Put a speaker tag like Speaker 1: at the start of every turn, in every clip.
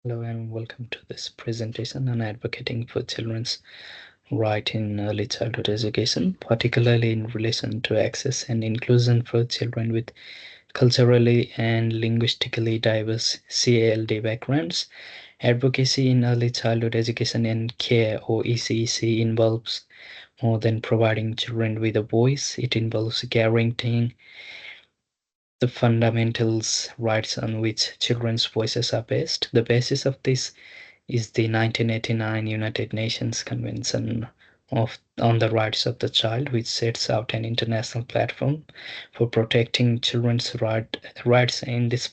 Speaker 1: Hello and welcome to this presentation on advocating for children's right in early childhood education, particularly in relation to access and inclusion for children with culturally and linguistically diverse CALD backgrounds. Advocacy in early childhood education and care, or ECEC, involves more than providing children with a voice. It involves guaranteeing the fundamentals rights on which children's voices are based. The basis of this is the 1989 United Nations Convention on the Rights of the Child, which sets out an international platform for protecting children's rights. In this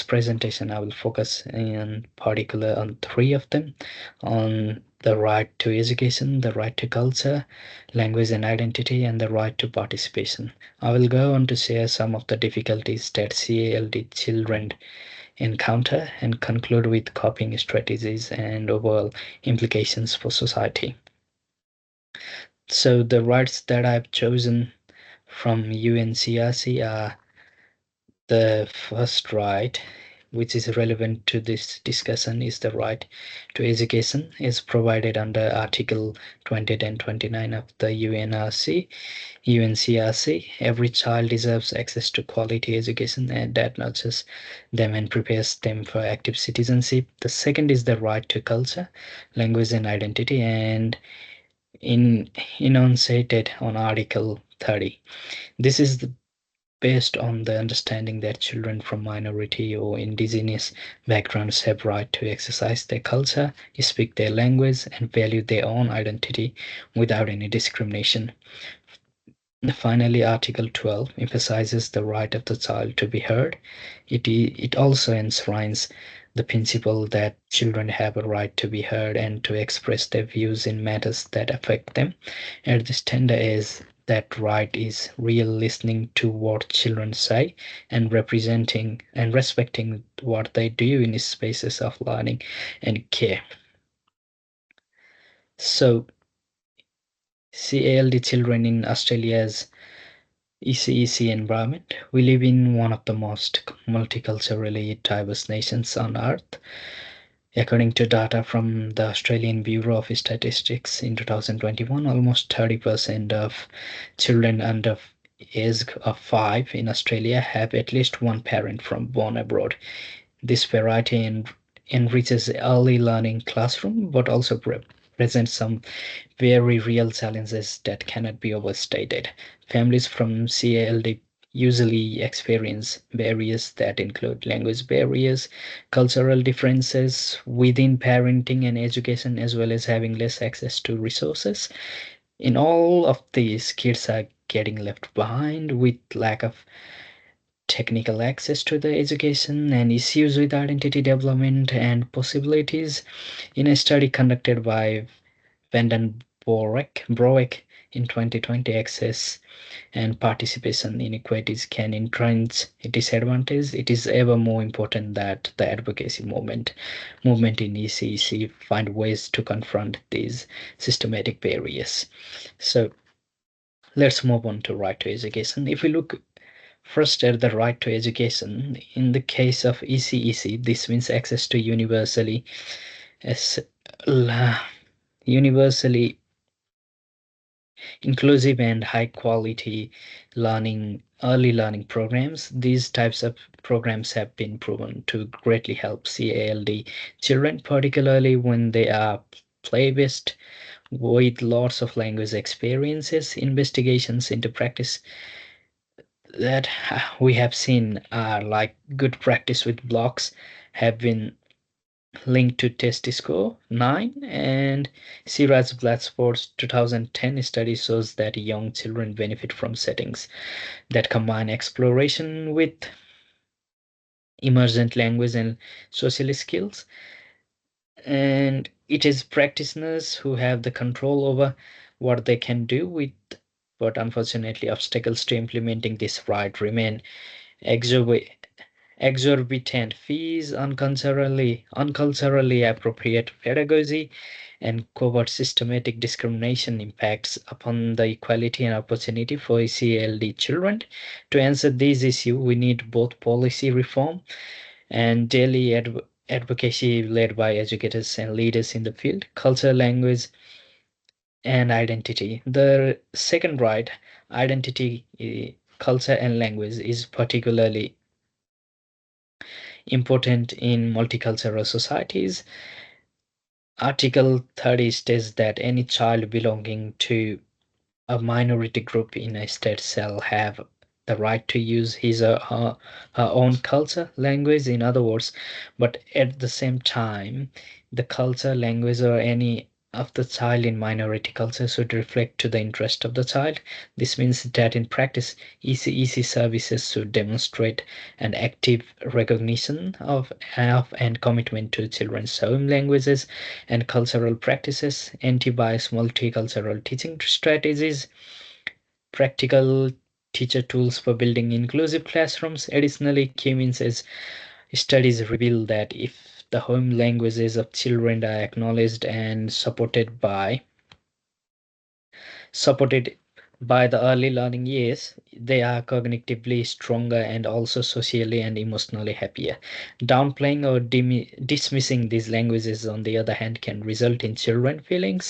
Speaker 1: presentation, I will focus in particular on three of them: on the right to education, the right to culture, language and identity, and the right to participation. I will go on to share some of the difficulties that CALD children encounter and conclude with coping strategies and overall implications for society. So the rights that I've chosen from UNCRC are: the first right, which is relevant to this discussion, is the right to education, is provided under Article 20 and 29 of the UNCRC. Every child deserves access to quality education and that nurtures them and prepares them for active citizenship. The second is the right to culture, language and identity, and enunciated on Article 30. This is based on the understanding that children from minority or indigenous backgrounds have right to exercise their culture, speak their language, and value their own identity without any discrimination. Finally, Article 12 emphasizes the right of the child to be heard. It also enshrines the principle that children have a right to be heard and to express their views in matters that affect them. At this tender age, that right is real listening to what children say and representing and respecting what they do in spaces of learning and care. So, CALD children in Australia's ECEC environment. We live in one of the most multiculturally diverse nations on earth. According to data from the Australian Bureau of Statistics in 2021, almost 30% of children under age of 5 in Australia have at least one parent from born abroad. This variety enriches early learning classroom, but also presents some very real challenges that cannot be overstated. Families from CALD usually experience barriers that include language barriers, cultural differences within parenting and education, as well as having less access to resources. In all of these, kids are getting left behind with lack of technical access to the education and issues with identity development and possibilities. In a study conducted by Vanden Broek in 2020, access and participation inequalities can entrench a disadvantage. It is ever more important that the advocacy movement in ECEC find ways to confront these systematic barriers. So let's move on to right to education. If we look first at the right to education, in the case of ECEC, this means access to as universally inclusive and high quality early learning programs. These types of programs have been proven to greatly help CALD children, particularly when they are play-based with lots of language experiences. Investigations into practice that we have seen are like good practice with blocks have been linked to test score 9, and Siraj Blatsport's 2010 study shows that young children benefit from settings that combine exploration with emergent language and social skills, and it is practitioners who have the control over what they can do with. But unfortunately, obstacles to implementing this right remain exacerbated exorbitant fees, unculturally appropriate pedagogy, and covert systematic discrimination impacts upon the equality and opportunity for CLD children. To answer these issues, we need both policy reform and daily advocacy led by educators and leaders in the field, culture, language, and identity. The second right, identity, culture, and language, is particularly important in multicultural societies. Article 30 states that any child belonging to a minority group in a state shall have the right to use his or her own culture, language, in other words, but at the same time, the culture, language, or any of the child in minority culture should reflect to the interest of the child. This means that in practice, ECEC services should demonstrate an active recognition of and commitment to children's home languages and cultural practices, anti-bias multicultural teaching strategies, practical teacher tools for building inclusive classrooms. Additionally, Cummins says studies reveal that if the home languages of children are acknowledged and supported by the early learning years, they are cognitively stronger and also socially and emotionally happier. Downplaying or dismissing these languages, on the other hand, can result in children feeling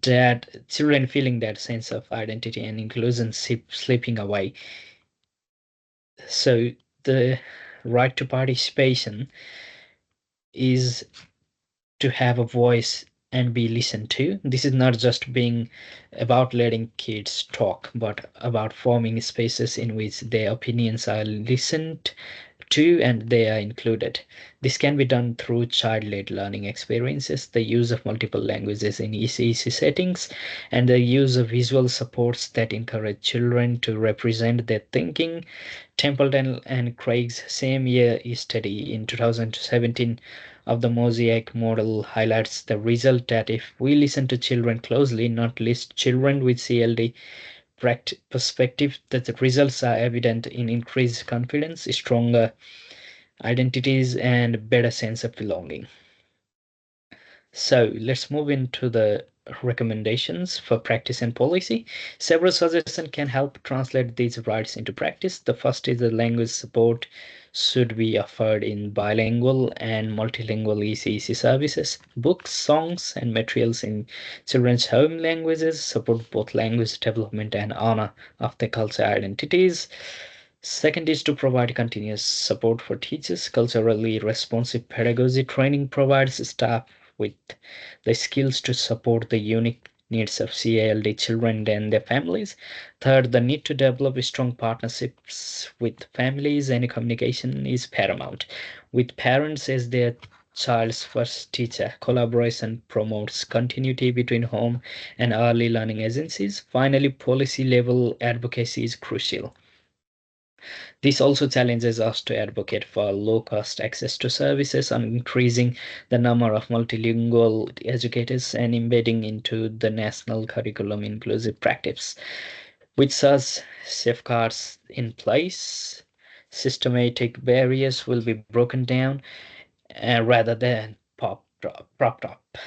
Speaker 1: that sense of identity and inclusion slipping away. So the right to participation is to have a voice and be listened to. This is not just being about letting kids talk, but about forming spaces in which their opinions are listened to and they are included. This can be done through child-led learning experiences, the use of multiple languages in ECEC settings, and the use of visual supports that encourage children to represent their thinking. Templeton and Craig's same-year study in 2017 of the Mosaic model highlights the result that if we listen to children closely, not least children with CLD perspective, that the results are evident in increased confidence, stronger identities, and better sense of belonging. So let's move into the recommendations for practice and policy. Several suggestions can help translate these rights into practice. The first is the language support should be offered in bilingual and multilingual ECEC services. Books, songs, and materials in children's home languages support both language development and honor of their cultural identities. Second is to provide continuous support for teachers. Culturally responsive pedagogy training provides staff with the skills to support the unique needs of CALD children and their families. Third, the need to develop strong partnerships with families and communication is paramount. With parents as their child's first teacher, collaboration promotes continuity between home and early learning agencies. Finally, policy level advocacy is crucial. This also challenges us to advocate for low-cost access to services and increasing the number of multilingual educators and embedding into the national curriculum inclusive practice. With such safeguards in place, systematic barriers will be broken down rather than propped up.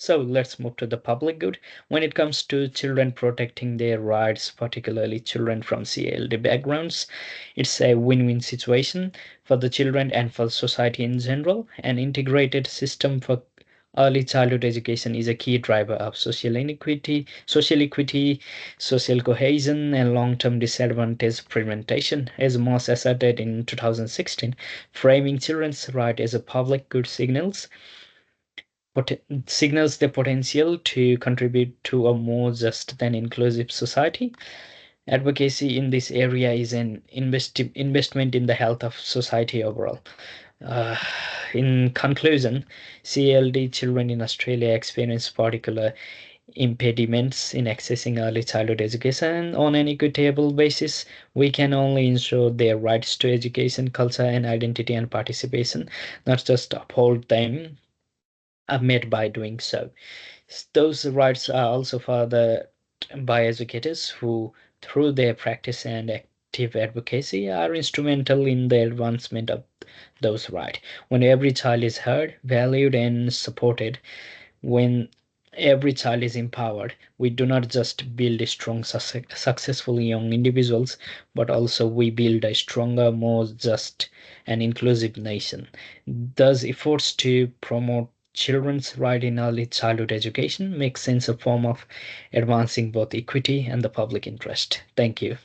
Speaker 1: So let's move to the public good. When it comes to children protecting their rights, particularly children from CLD backgrounds, it's a win-win situation for the children and for society in general. An integrated system for early childhood education is a key driver of social equity, social cohesion, and long-term disadvantage prevention. As Moss asserted in 2016, framing children's rights as a public good signals the potential to contribute to a more just and inclusive society. Advocacy in this area is an investment in the health of society overall. Uh, in conclusion, CLD children in Australia experience particular impediments in accessing early childhood education on an equitable basis. We can only ensure their rights to education, culture, and identity and participation, not just uphold them, are met by doing so. Those rights are also furthered by educators who, through their practice and collective advocacy are instrumental in the advancement of those rights. When every child is heard, valued, and supported, when every child is empowered, we do not just build a strong, successful young individuals, but also we build a stronger, more just, and inclusive nation. Thus, efforts to promote children's right in early childhood education make sense a form of advancing both equity and the public interest. Thank you.